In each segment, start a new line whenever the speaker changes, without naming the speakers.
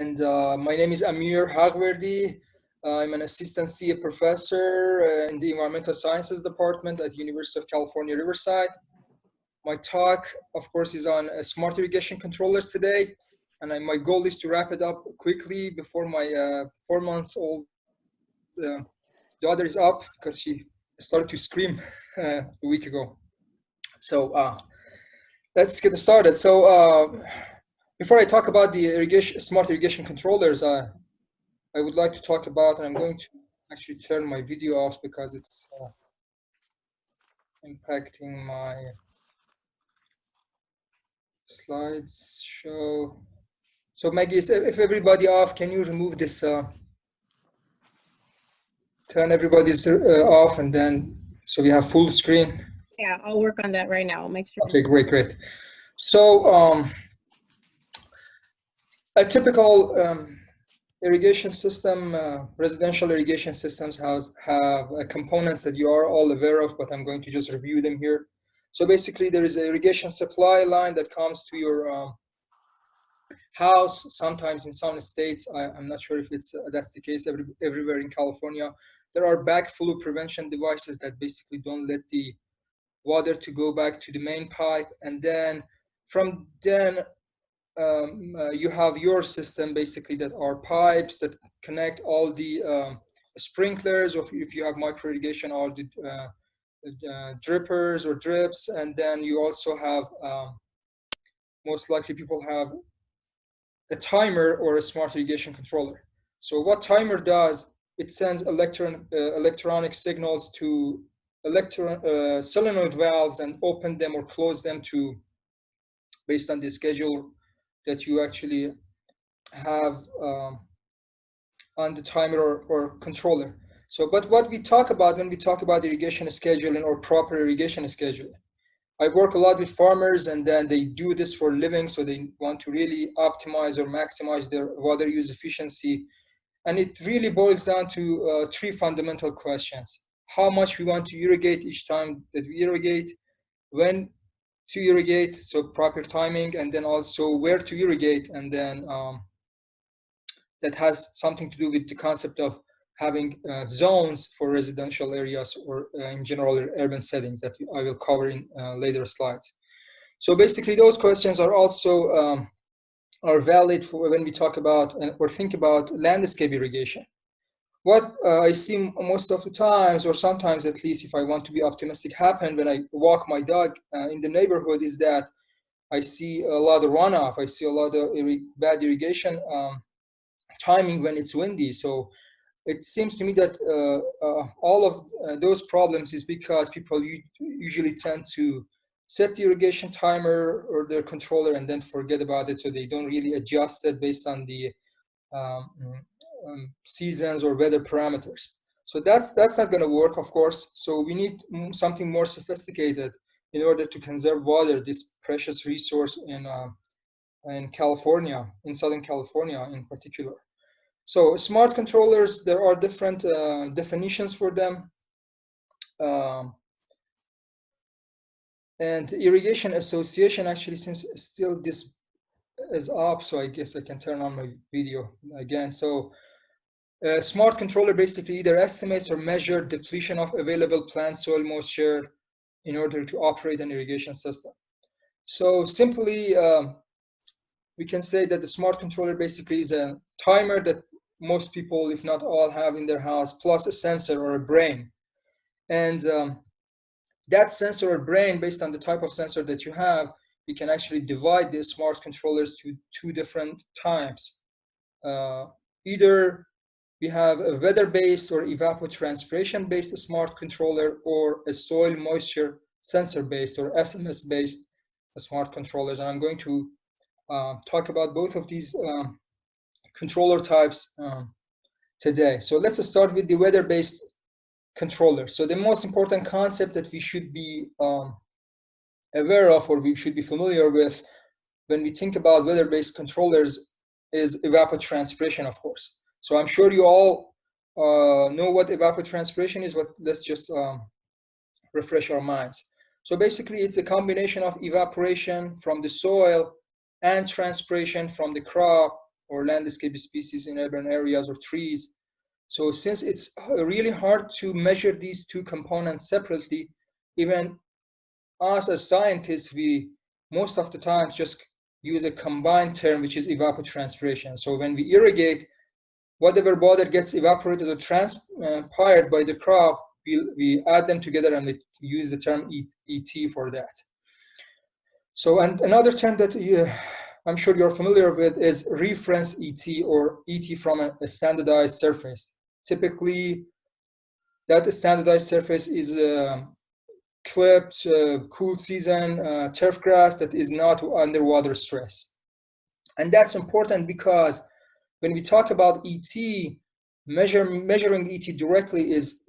And my name is Amir Haghverdi. I'm an assistant CA professor in the Environmental Sciences Department at University of California, Riverside. My talk, of course, is on smart irrigation controllers today. And my goal is to wrap it up quickly before my 4-month-old daughter is up because she started to scream a week ago. So let's get started. So before I talk about the smart irrigation controllers, I would like to talk about, and I'm going to actually turn my video off because it's impacting my slides show. So Maggie, if everybody off, can you remove this, turn everybody's off, and then, so we have full screen?
Yeah, I'll work on that right now. I'll make sure.
Okay, great. So a typical irrigation system, residential irrigation systems have components that you are all aware of, but I'm going to just review them here. So basically, there is an irrigation supply line that comes to your house. Sometimes in some states, I'm not sure if that's the case everywhere in California, there are backflow prevention devices that basically don't let the water to go back to the main pipe. And then from then, you have your system basically that are pipes that connect all the sprinklers, or if you have micro irrigation, all the drippers or drips. And then you also have, most likely people have a timer or a smart irrigation controller. So what timer does, it sends electronic signals to solenoid valves and open them or close them to based on the schedule that you actually have on the timer or controller. So, but what we talk about when we talk about irrigation scheduling or proper irrigation scheduling, I work a lot with farmers, and then they do this for a living, so they want to really optimize or maximize their water use efficiency. And it really boils down to 3 fundamental questions: how much we want to irrigate each time that we irrigate, when to irrigate, so proper timing, and then also where to irrigate. And then that has something to do with the concept of having zones for residential areas or in general urban settings that I will cover in later slides. So basically those questions are also are valid for when we talk about or think about landscape irrigation. What I see most of the times, or sometimes at least if I want to be optimistic, happen when I walk my dog in the neighborhood is that I see a lot of runoff. I see a lot of bad irrigation timing when it's windy. So it seems to me that all of those problems is because people usually tend to set the irrigation timer or their controller and then forget about it. So they don't really adjust it based on the seasons or weather parameters. So that's not going to work, of course. So we need something more sophisticated in order to conserve water, this precious resource in California, in Southern California in particular. So smart controllers, there are different definitions for them. And irrigation association, actually, since still this is up, so I guess I can turn on my video again. So a smart controller basically either estimates or measures depletion of available plant soil moisture in order to operate an irrigation system. So simply, we can say that the smart controller basically is a timer that most people, if not all, have in their house, plus a sensor or a brain. And that sensor or brain, based on the type of sensor that you have, we can actually divide the smart controllers to 2 different types. Either we have a weather-based or evapotranspiration-based smart controller, or a soil moisture sensor-based or SMS-based smart controllers. And I'm going to talk about both of these controller types today. So let's start with the weather-based controller. So the most important concept that we should be aware of, or we should be familiar with when we think about weather-based controllers, is evapotranspiration, of course. So I'm sure you all know what evapotranspiration is, but let's just refresh our minds. So basically it's a combination of evaporation from the soil and transpiration from the crop or landscape species in urban areas or trees. So since it's really hard to measure these two components separately, even us as scientists, we most of the times just use a combined term, which is evapotranspiration. So when we irrigate, whatever water gets evaporated or transpired by the crop, we add them together and we use the term ET for that. So, and another term that I'm sure you're familiar with is reference ET, or ET from a standardized surface. Typically, that standardized surface is clipped, cool season turf grass that is not under water stress. And that's important because when we talk about ET, measuring ET directly is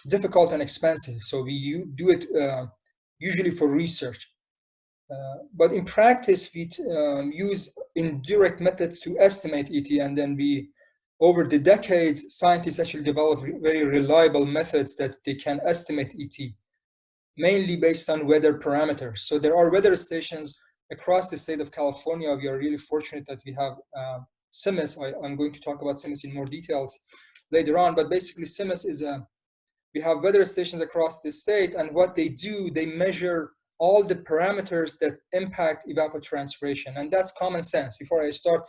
difficult and expensive. So we do it usually for research. But in practice, we use indirect methods to estimate ET, and then over the decades, scientists actually developed very reliable methods that they can estimate ET, mainly based on weather parameters. So there are weather stations across the state of California. We are really fortunate that we have CIMMYS. I'm going to talk about CIMMYS in more details later on, but basically CIMMYS is we have weather stations across the state, and what they do, they measure all the parameters that impact evapotranspiration, and that's common sense. Before I start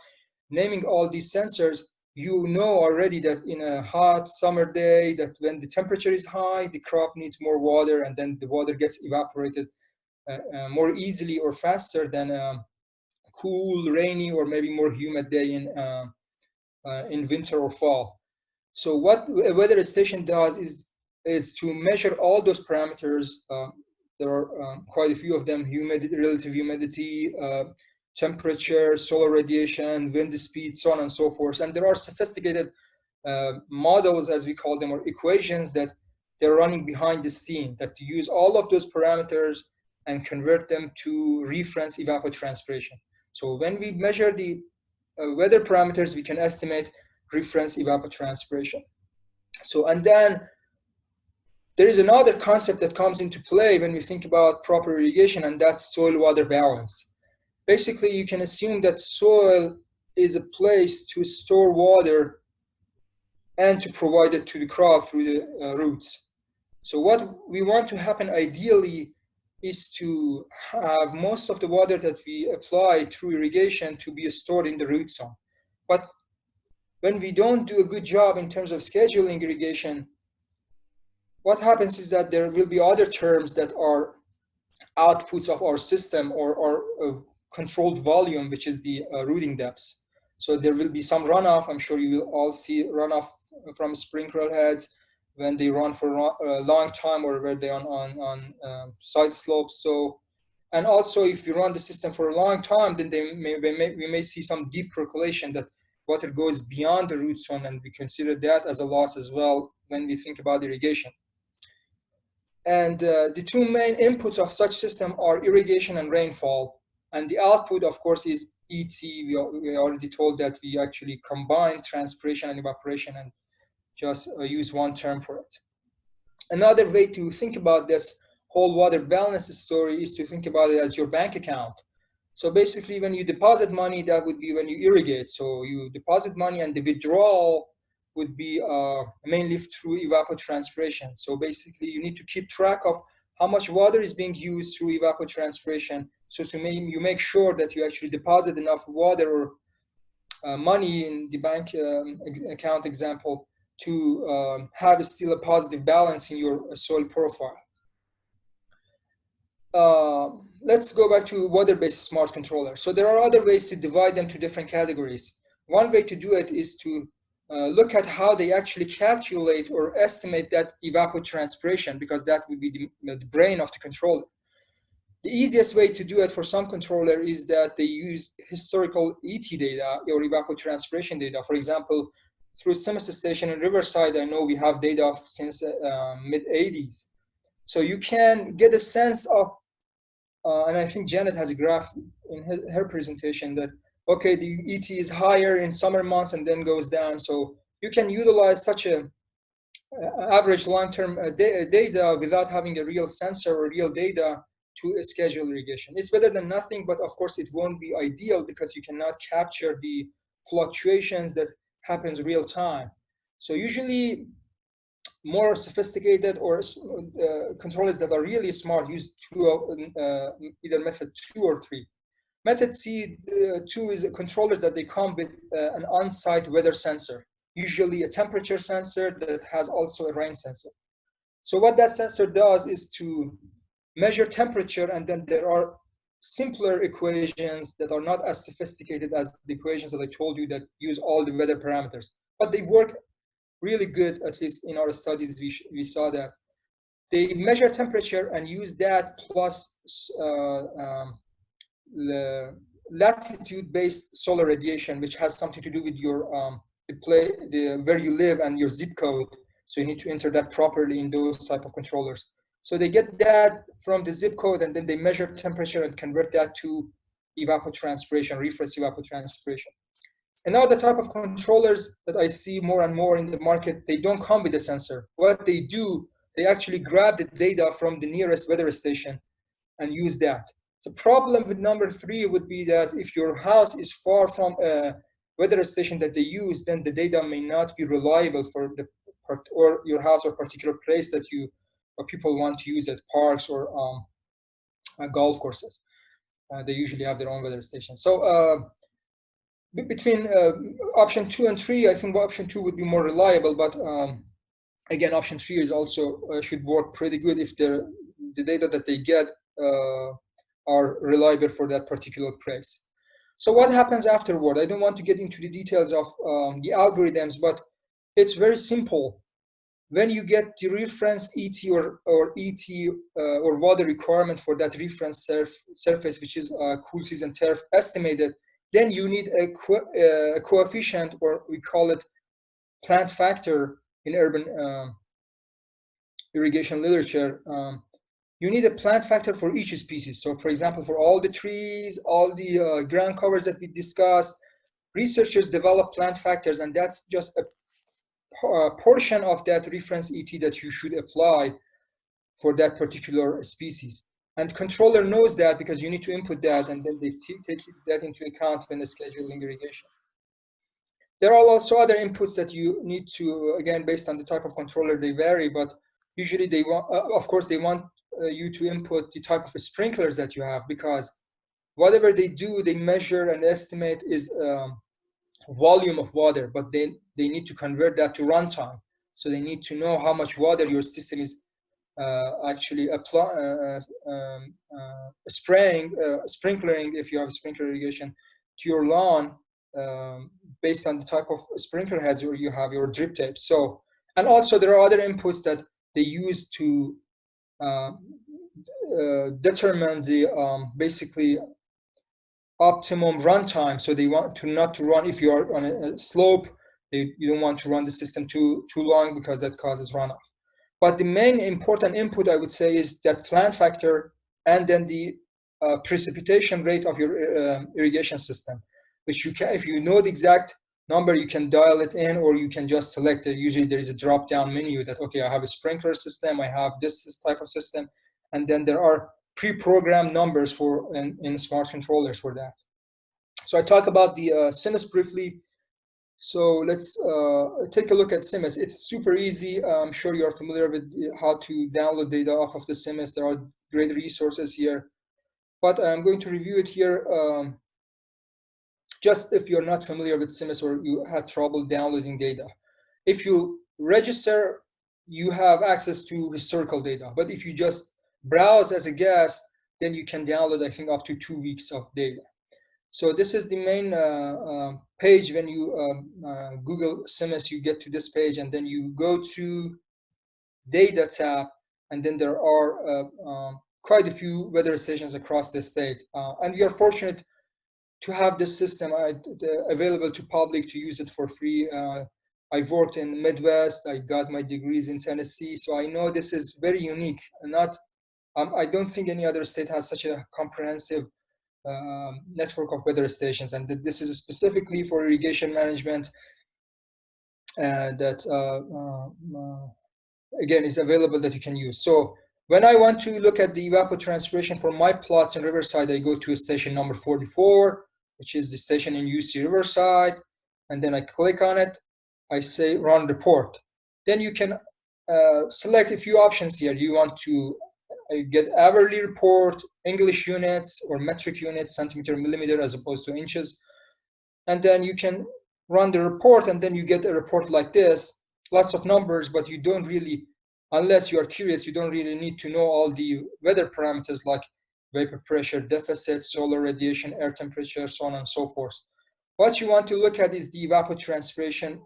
naming all these sensors, you know already that in a hot summer day, that when the temperature is high, the crop needs more water, and then the water gets evaporated more easily or faster than a cool, rainy, or maybe more humid day in winter or fall. So what a weather station does is to measure all those parameters. There are quite a few of them: humidity, relative humidity, temperature, solar radiation, wind speed, so on and so forth. And there are sophisticated models, as we call them, or equations that they're running behind the scene that use all of those parameters and convert them to reference evapotranspiration. So when we measure the weather parameters, we can estimate reference evapotranspiration. So, and then there is another concept that comes into play when we think about proper irrigation, and that's soil-water balance. Basically, you can assume that soil is a place to store water and to provide it to the crop through the roots. So what we want to happen ideally is to have most of the water that we apply through irrigation to be stored in the root zone. But when we don't do a good job in terms of scheduling irrigation, what happens is that there will be other terms that are outputs of our system, or controlled volume, which is the rooting depths. So there will be some runoff. I'm sure you will all see runoff from sprinkler heads when they run for a long time, or where they on side slopes. So, and also if you run the system for a long time, then we may see some deep percolation, that water goes beyond the root zone, and we consider that as a loss as well when we think about irrigation. And the two main inputs of such system are irrigation and rainfall. And the output, of course, is ET. We already told that we actually combine transpiration and evaporation and just use one term for it. Another way to think about this whole water balance story is to think about it as your bank account. So basically, when you deposit money, that would be when you irrigate. So you deposit money, and the withdrawal would be mainly through evapotranspiration. So basically, you need to keep track of how much water is being used through evapotranspiration. So you make sure that you actually deposit enough water or money in the bank account example to have still a positive balance in your soil profile. Let's go back to water-based smart controller. So there are other ways to divide them to different categories. One way to do it is to look at how they actually calculate or estimate that evapotranspiration, because that would be the brain of the controller. The easiest way to do it for some controller is that they use historical ET data or evapotranspiration data. For example, through CIMMYS station in Riverside, I know we have data since mid-80s. So you can get a sense of, and I think Janet has a graph in her presentation that, okay, the ET is higher in summer months and then goes down. So you can utilize such a average long-term data without having a real sensor or real data to schedule irrigation. It's better than nothing, but of course it won't be ideal because you cannot capture the fluctuations that happens real time. So usually more sophisticated or controllers that are really smart use either method 2 or 3. Method C2 is controllers that they come with an on-site weather sensor, usually a temperature sensor that has also a rain sensor. So what that sensor does is to measure temperature, and then there are simpler equations that are not as sophisticated as the equations that I told you that use all the weather parameters, but they work really good. At least in our studies, we saw that they measure temperature and use that plus latitude-based solar radiation, which has something to do with your where you live and your zip code. So you need to enter that properly in those type of controllers. So they get that from the zip code, and then they measure temperature and convert that to evapotranspiration, refresh evapotranspiration. And now the type of controllers that I see more and more in the market, they don't come with a sensor. What they do, they actually grab the data from the nearest weather station and use that. The problem with number 3 would be that if your house is far from a weather station that they use, then the data may not be reliable for the part or your house or particular place that you or people want to use at parks or golf courses. They usually have their own weather station. So between option 2 and 3, I think option 2 would be more reliable, but again, option 3 is also should work pretty good if the data that they get are reliable for that particular place. So what happens afterward? I don't want to get into the details of the algorithms, but it's very simple. When you get the reference ET or ET or water requirement for that reference surface, which is cool season turf estimated, then you need a coefficient, or we call it plant factor in urban irrigation literature. You need a plant factor for each species. So for example, for all the trees, all the ground covers that we discussed, researchers develop plant factors, and that's just a portion of that reference ET that you should apply for that particular species. And controller knows that because you need to input that, and then they take that into account when scheduling irrigation. There are also other inputs that you need to, again, based on the type of controller, they vary, but usually they want, of course, they want you to input the type of sprinklers that you have, because whatever they do, they measure and estimate is volume of water, but they need to convert that to runtime. So they need to know how much water your system is actually sprinkling, if you have sprinkler irrigation, to your lawn based on the type of sprinkler heads or you have your drip tape. So, and also there are other inputs that they use to determine the basically optimum runtime. So they want to not to run, if you are on a slope, you don't want to run the system too long because that causes runoff. But the main important input, I would say, is that plant factor, and then the precipitation rate of your irrigation system, which you can, if you know the exact number, you can dial it in, or you can just select it. Usually there is a drop-down menu that, okay, I have a sprinkler system, I have this type of system, and then there are pre-programmed numbers for in smart controllers for that. So I talk about the CMS briefly. So let's take a look at CMS. It's super easy. I'm sure you are familiar with how to download data off of the CMS. There are great resources here, but I'm going to review it here. Just if you're not familiar with CMS or you had trouble downloading data. If you register, you have access to historical data. But if you just browse as a guest, then you can download, I think, up to 2 weeks of data. So this is the main page. When you Google CMS, you get to this page, and then you go to Data tab, and then there are quite a few weather stations across the state. And we are fortunate to have this system available to public to use it for free. I've worked in Midwest. I got my degrees in Tennessee, so I know this is very unique. And not, I don't think any other state has such a comprehensive network of weather stations, and this is specifically for irrigation management that again is available that you can use. So when I want to look at the evapotranspiration for my plots in Riverside, I go to station number 44, which is the station in UC Riverside. and then I click on it. I say run report. Then you can select a few options here. You want to get hourly report, English units, or metric units, centimeter, millimeter, as opposed to inches. And then you can run the report, and then you get a report like this, lots of numbers, but you don't really, unless you are curious, you don't really need to know all the weather parameters like vapor pressure, deficit, solar radiation, air temperature, so on and so forth. What you want to look at is the evapotranspiration,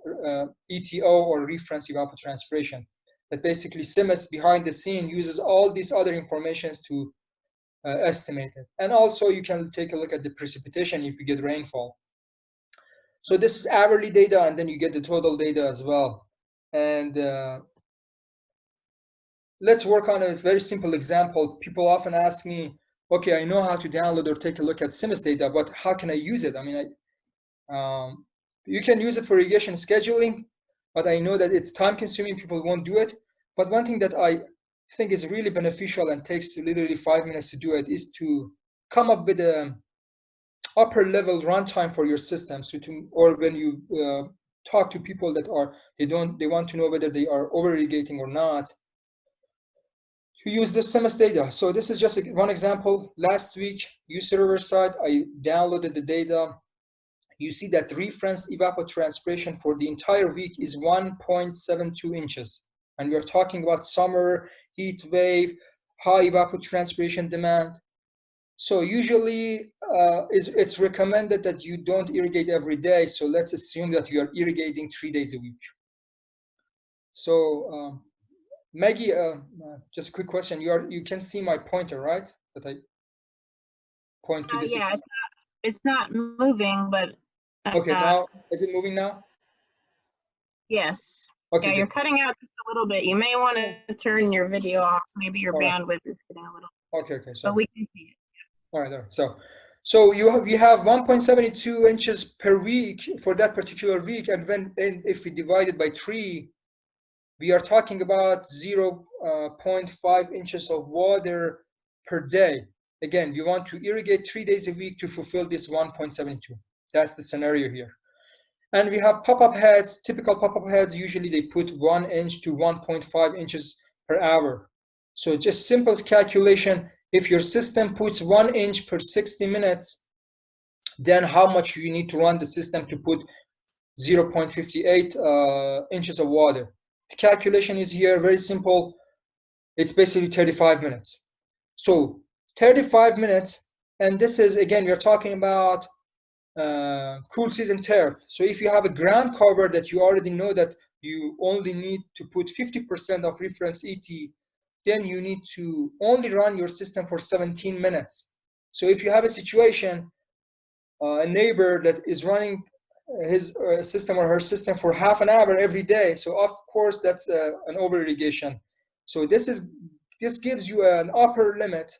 ETO, or reference evapotranspiration. That basically CIMIS behind the scene uses all these other informations to estimate it. And also you can take a look at the precipitation if you get rainfall. So this is hourly data, and then you get the total data as well. And let's work on a very simple example. People often ask me, okay, I know how to download or take a look at CIMIS data, but how can I use it? I mean, you can use it for irrigation scheduling, but I know that it's time consuming, people won't do it. But one thing that I think is really beneficial and takes literally 5 minutes to do it is to come up with a upper level runtime for your system. So or when you talk to people that they want to know whether they are over irrigating or not, to use the CIMIS data. So this is just one example. Last week, UCR site, I downloaded the data. You see that reference evapotranspiration for the entire week is 1.72 inches. And we're talking about summer, heat wave, high evapotranspiration demand. So usually it's recommended that you don't irrigate every day. So let's assume that you are irrigating 3 days a week. So Maggie, just a quick question. You can see my pointer, right? That I point to this.
Yeah, it's not moving, but
okay, now is it moving now?
Yes.
Okay,
yeah,
good.
you're cutting out just a little bit. You may want to turn your video off. Maybe your bandwidth is getting a little.
Okay, so
but we can see it.
all right. So we have 1.72 inches per week for that particular week, and if we divide it by 3, we are talking about 0.5 inches of water per day. Again, we want to irrigate 3 days a week to fulfill this 1.72. That's the scenario here. And we have pop-up heads. Typical pop-up heads, usually they put 1 inch to 1.5 inches per hour. So just simple calculation, if your system puts 1 inch per 60 minutes, then how much you need to run the system to put 0.58 inches of water. The calculation is here, very simple. It's basically 35 minutes. So 35 minutes, and this is, again, we're talking about cool season turf. So if you have a ground cover that you already know that you only need to put 50% of reference ET, then you need to only run your system for 17 minutes. So if you have a situation, a neighbor that is running his system or her system for half an hour every day, so of course that's an over irrigation. So this gives you an upper limit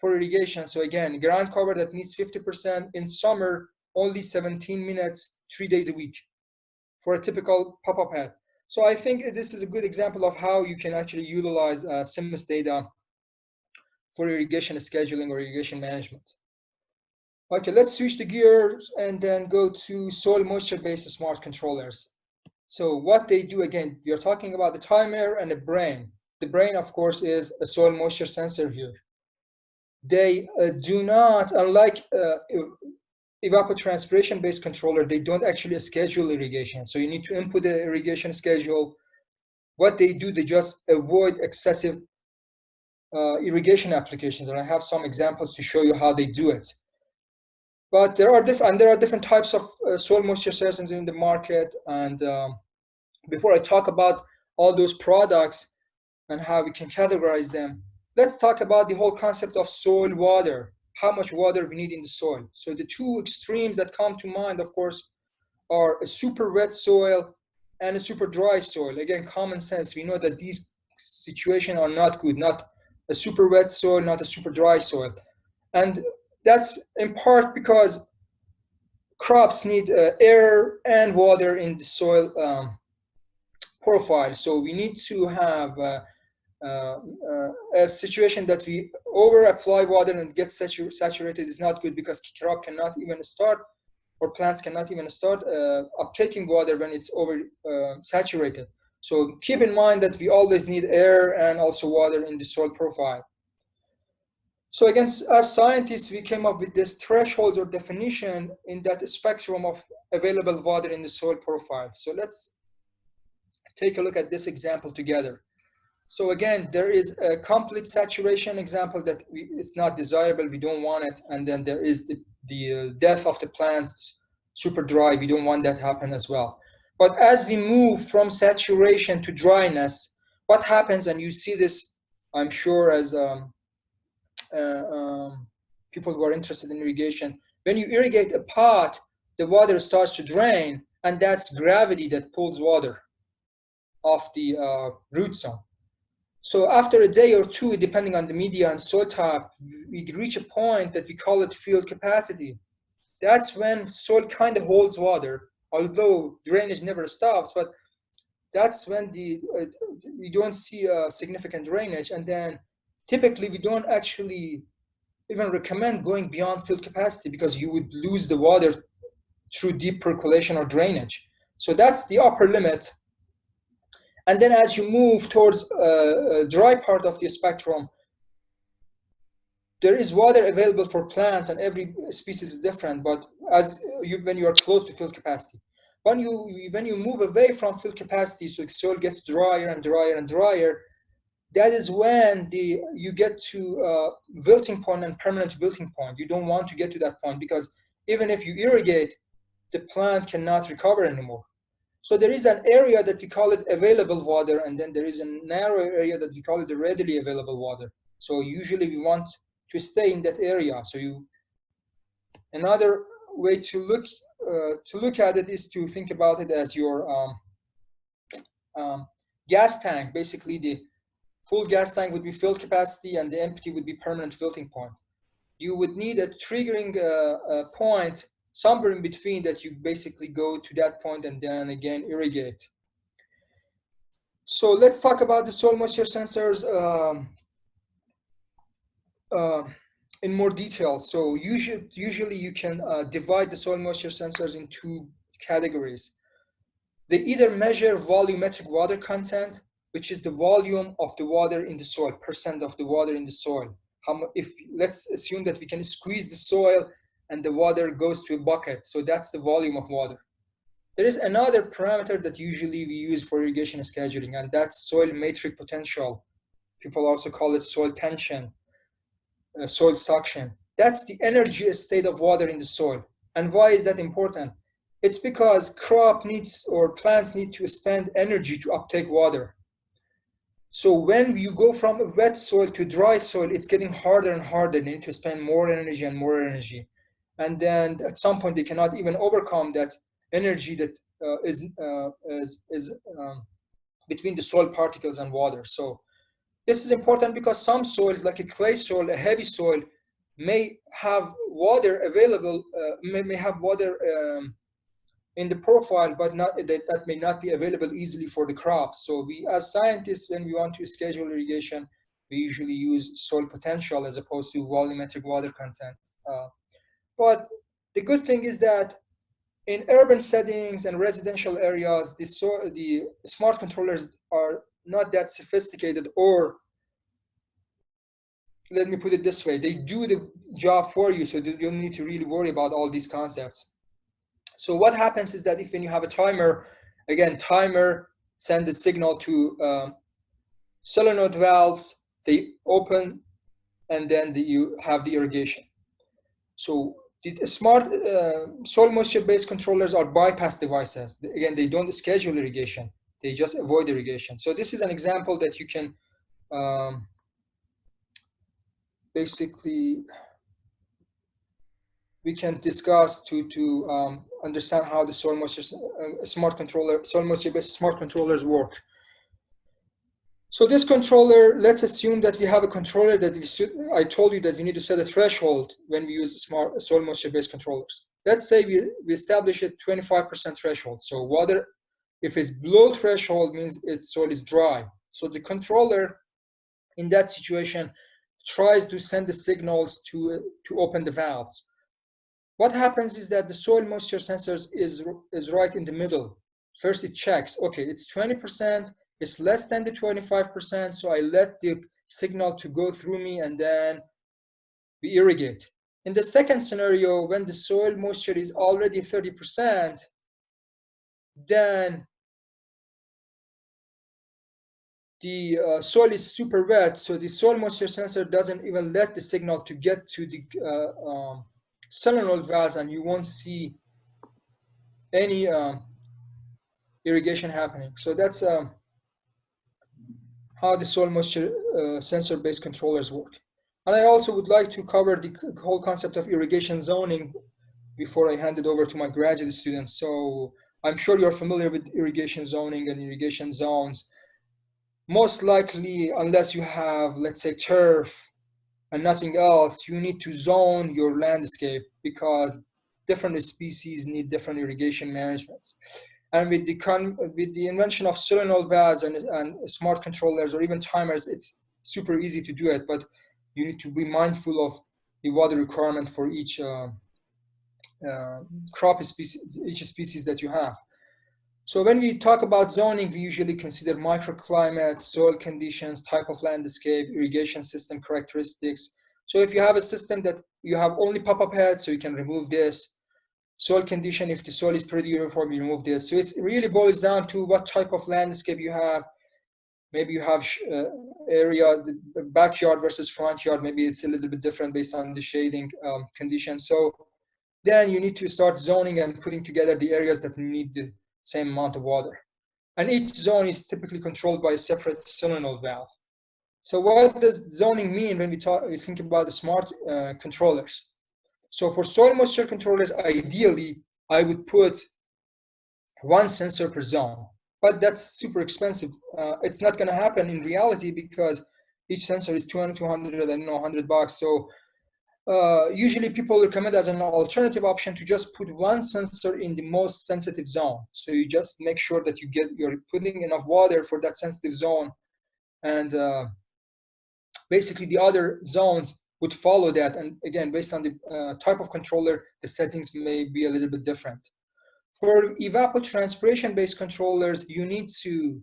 for irrigation. So again, ground cover that needs 50% in summer, only 17 minutes, 3 days a week for a typical pop-up head. So I think this is a good example of how you can actually utilize CIMIS data for irrigation scheduling or irrigation management. Okay, let's switch the gears and then go to soil moisture-based smart controllers. So what they do, again, we are talking about the timer and the brain. The brain, of course, is a soil moisture sensor here. They do not, unlike evapotranspiration-based controller, they don't actually schedule irrigation. So you need to input the irrigation schedule. What they do, they just avoid excessive irrigation applications. And I have some examples to show you how they do it. But there are different types of soil moisture sensors in the market. And before I talk about all those products and how we can categorize them, let's talk about the whole concept of soil water, how much water we need in the soil. So the two extremes that come to mind, of course, are a super wet soil and a super dry soil. Again, common sense, we know that these situations are not good, not a super wet soil, not a super dry soil. And that's in part because crops need air and water in the soil profile. So we need to have a situation that we over apply water and get saturated is not good, because crop cannot even start or plants cannot even start uptaking water when it's over saturated. So keep in mind that we always need air and also water in the soil profile. So again, as scientists, we came up with this thresholds or definition in that spectrum of available water in the soil profile. So let's take a look at this example together. So again, there is a complete saturation example that it's not desirable, we don't want it. And then there is the death of the plant, super dry, we don't want that to happen as well. But as we move from saturation to dryness, what happens, and you see this, I'm sure, as people who are interested in irrigation, when you irrigate a pot, the water starts to drain, and that's gravity that pulls water off the root zone. So after a day or two, depending on the media and soil type, we reach a point that we call it field capacity. That's when soil kind of holds water, although drainage never stops, but that's when we don't see a significant drainage. And then typically we don't actually even recommend going beyond field capacity because you would lose the water through deep percolation or drainage. So that's the upper limit. And then as you move towards a dry part of the spectrum, there is water available for plants, and every species is different, but when you are close to field capacity. When you move away from field capacity, so the soil gets drier and drier and drier, that is when you get to wilting point and permanent wilting point. You don't want to get to that point because even if you irrigate, the plant cannot recover anymore. So there is an area that we call it available water, and then there is a narrow area that we call it the readily available water. So usually we want to stay in that area. So another way to look at it is to think about it as your gas tank. Basically, the full gas tank would be filled capacity, and the empty would be permanent wilting point. You would need a triggering point somewhere in between that you basically go to that point and then again irrigate. So let's talk about the soil moisture sensors in more detail. So usually you can divide the soil moisture sensors in two categories. They either measure volumetric water content, which is the volume of the water in the soil, percent of the water in the soil. If let's assume that we can squeeze the soil and the water goes to a bucket, so that's the volume of water. There is another parameter that usually we use for irrigation scheduling, and that's soil matrix potential. People also call it soil tension, soil suction. That's the energy state of water in the soil. And why is that important? It's because crop needs or plants need to spend energy to uptake water. So when you go from a wet soil to dry soil, it's getting harder and harder. They need to spend more energy and more energy. And then at some point, they cannot even overcome that energy that is between the soil particles and water. So this is important because some soils, like a clay soil, a heavy soil, may have water available, may have water in the profile, but that may not be available easily for the crops. So we, as scientists, when we want to schedule irrigation, we usually use soil potential as opposed to volumetric water content. But the good thing is that in urban settings and residential areas, the smart controllers are not that sophisticated, or let me put it this way, they do the job for you, so you don't need to really worry about all these concepts. So what happens is that if when you have a timer, again, timer sends a signal to solenoid valves, they open, and then you have the irrigation. So the smart soil moisture-based controllers are bypass devices. Again, they don't schedule irrigation, they just avoid irrigation. So this is an example that you can basically we can discuss to understand how the soil moisture soil moisture-based smart controllers work. So this controller, let's assume that we have a controller that I told you that we need to set a threshold when we use smart soil moisture-based controllers. Let's say we establish a 25% threshold. So water, if it's below threshold, means its soil is dry. So the controller in that situation tries to send the signals to open the valves. what happens is that the soil moisture sensor is right in the middle. First it checks, okay, it's 20%, it's less than the 25%, so I let the signal to go through me and then we irrigate. In the second scenario, when the soil moisture is already 30%, then the soil is super wet, so the soil moisture sensor doesn't even let the signal to get to the solenoid valves, and you won't see any irrigation happening. So that's how the soil moisture sensor-based controllers work. And I also would like to cover the whole concept of irrigation zoning before I hand it over to my graduate students. So I'm sure you're familiar with irrigation zoning and irrigation zones. Most likely, unless you have, let's say, turf and nothing else, you need to zone your landscape because different species need different irrigation managements. And with the invention of solenoid valves and smart controllers or even timers, it's super easy to do it, but you need to be mindful of the water requirement for each crop species, each species that you have. So when we talk about zoning, we usually consider microclimates, soil conditions, type of landscape, irrigation system characteristics. So if you have a system that you have only pop-up heads, so you can remove this. Soil condition, if the soil is pretty uniform, you remove this. So it really boils down to what type of landscape you have. Maybe you have area, the backyard versus front yard. Maybe it's a little bit different based on the shading conditions. So then you need to start zoning and putting together the areas that need the same amount of water. And each zone is typically controlled by a separate solenoid valve. So what does zoning mean when we think about the smart controllers? So for soil moisture controllers, ideally, I would put one sensor per zone, but that's super expensive. It's not going to happen in reality because each sensor is 200, 200, I don't know, $100. So usually people recommend as an alternative option to just put one sensor in the most sensitive zone. So you just make sure that you're putting enough water for that sensitive zone, and basically the other zones would follow that. And again, based on the type of controller, the settings may be a little bit different. For evapotranspiration-based controllers, you need to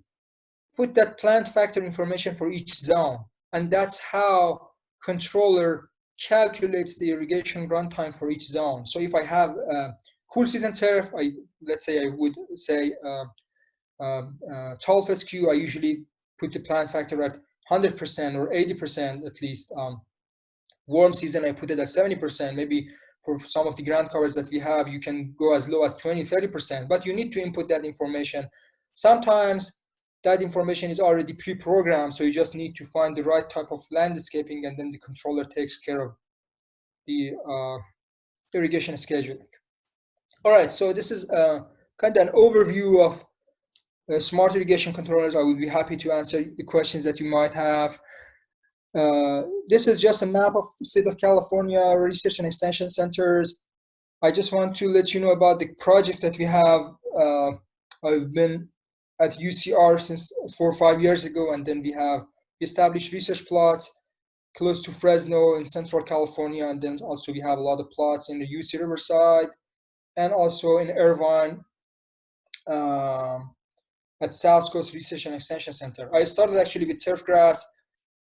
put that plant factor information for each zone, and that's how controller calculates the irrigation runtime for each zone. So if I have cool season turf, let's say I would say 12 SQ, I usually put the plant factor at 100% or 80% at least. Warm season, I put it at 70%. Maybe for some of the ground covers that we have, you can go as low as 20, 30%, but you need to input that information. Sometimes that information is already pre-programmed, so you just need to find the right type of landscaping, and then the controller takes care of the irrigation scheduling. All right, so this is kind of an overview of smart irrigation controllers. I would be happy to answer the questions that you might have. This is just a map of the state of California research and extension centers. I just want to let you know about the projects that we have. I've been at UCR since 4 or 5 years ago, and then we have established research plots close to Fresno in Central California, and then also we have a lot of plots in the UC Riverside and also in Irvine at South Coast Research and Extension Center. I started actually with turf grass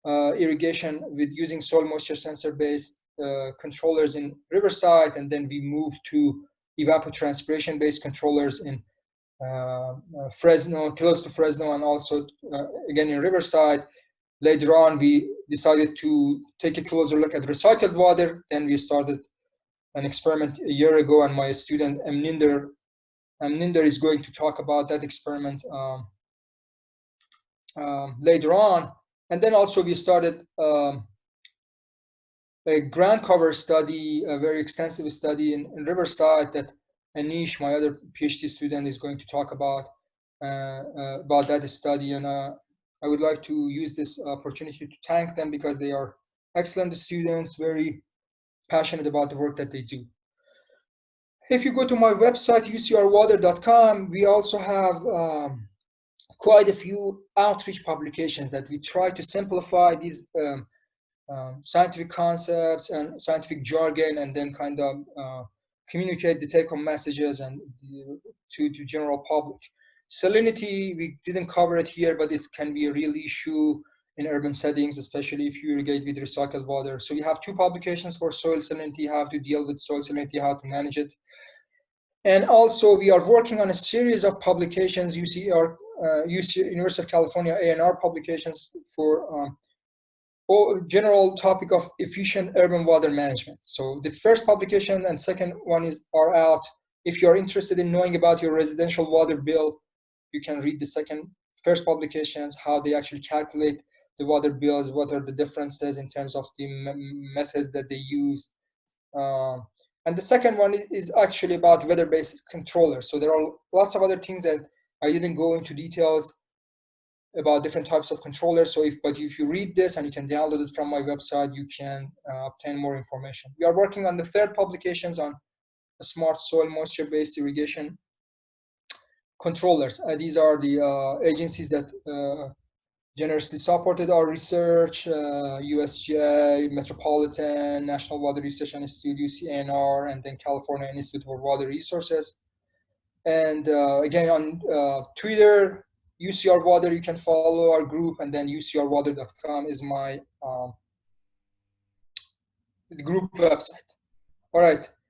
irrigation with using soil moisture sensor based controllers in Riverside, and then we moved to evapotranspiration based controllers in Fresno, close to Fresno, and also again in Riverside. Later on, we decided to take a closer look at recycled water. Then we started an experiment a year ago, and my student Amir is going to talk about that experiment later on. And then also we started a ground cover study, a very extensive study in Riverside that Anish, my other PhD student, is going to talk about that study. And I would like to use this opportunity to thank them because they are excellent students, very passionate about the work that they do. If you go to my website, ucrwater.com, we also have quite a few outreach publications that we try to simplify these scientific concepts and scientific jargon, and then kind of communicate the take-home messages and to general public. Salinity, we didn't cover it here, but it can be a real issue in urban settings, especially if you irrigate with recycled water. So we have 2 publications for soil salinity, how to deal with soil salinity, how to manage it. And also we are working on a series of publications, UCR, University of California A&R publications for general topic of efficient urban water management. So the first publication and second one are out. If you're interested in knowing about your residential water bill, you can read the first publications, how they actually calculate the water bills, what are the differences in terms of the methods that they use. And the second one is actually about weather-based controllers. So there are lots of other things that I didn't go into details about different types of controllers. So but if you read this and you can download it from my website, you can obtain more information. We are working on the third publications on smart soil moisture-based irrigation controllers. These are the agencies that generously supported our research: USGA, Metropolitan, National Water Research Institute, UCNR, and then California Institute for Water Resources. And again, on Twitter, UCR Water, you can follow our group, and then ucrwater.com is my group website. All right.